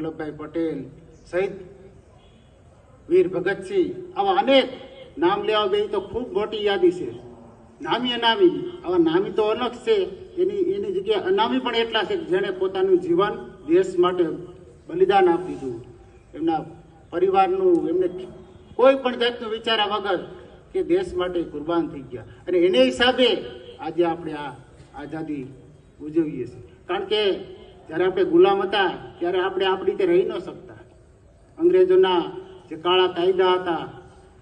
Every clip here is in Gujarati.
વલ્લભભાઈ પટેલ સહિત વીર ભગતસિંહ, આવા અનેક નામ લેવા બે તો ખૂબ મોટી યાદી છે. નામી અનામી, આવા નામી તો અલગ છે, એની જગ્યાએ અનામી પણ એટલા છે જેણે પોતાનું જીવન દેશ માટે બલિદાન આપી દીધું. એમના પરિવારનું એમને કોઈ પણ જાતનું વિચાર્યા વગર કે દેશ માટે કુરબાન થઈ ગયા. અને એને હિસાબે આજે આપણે આ આઝાદી ઉજવીએ છીએ. કારણ કે જ્યારે આપણે ગુલામ હતા ત્યારે આપણે આપણી રીતે રહી ન શકતા. અંગ્રેજોના જે કાળા કાયદા હતા,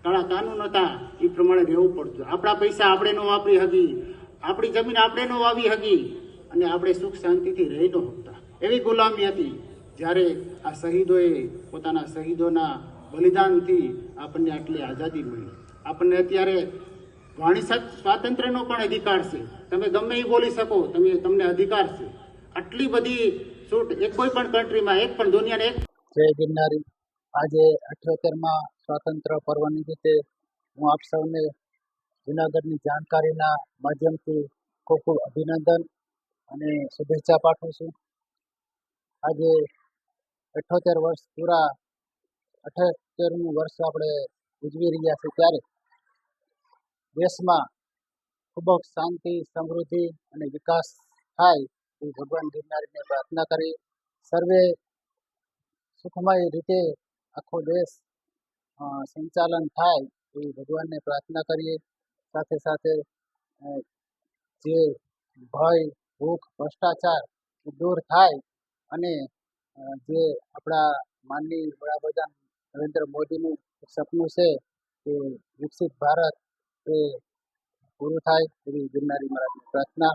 કાળા કાનૂન હતા, એ પ્રમાણે રહેવું પડતું. આપણા પૈસા આપણે ન વાપરી હકી, આપણી જમીન આપણે ન વાવી હકી, અને આપણે સુખ શાંતિથી રહી ન શકતા. એવી ગુલામી હતી. જ્યારે આ શહીદોએ પોતાના શહીદોના બલિદાનથી આપણને આટલી આઝાદી મળી. આપણને અત્યારે વાણી સ્વાતંત્ર્યનો પણ અધિકાર છે. તમે ગમે એ બોલી શકો, તમને અધિકાર છે. આટલી બધી છૂટ એક કોઈ પણ કન્ટ્રીમાં, એક પણ દુનિયાને એક. જય ગિરનારી. આજે 78માં સ્વાતંત્ર્ય પર્વ નિમિત્તે હું આપ સૌને જૂનાગઢની જાણકારીના માધ્યમથી ખૂબ ખૂબ અભિનંદન અને શુભેચ્છા પાઠવું છું. આજે 78 વર્ષ પૂરા, 78મું વર્ષ આપણે ઉજવી રહ્યા છીએ, ત્યારે દેશમાં ખૂબ જ શાંતિ, સમૃદ્ધિ અને વિકાસ થાય એ ભગવાન ગિરનારીને પ્રાર્થના કરી સર્વે સુખમય રીતે આખો દેશ સંચાલન થાય એવી ભગવાનને પ્રાર્થના કરીએ. સાથે સાથે જે ભય, ભૂખ, ભ્રષ્ટાચાર દૂર થાય અને જે આપણા માનનીય વડાપ્રધાન નરેન્દ્ર મોદીનું સપનું છે કે વિકસિત ભારત એ પૂરું થાય એવી ગિરનારી મહારાજની પ્રાર્થના.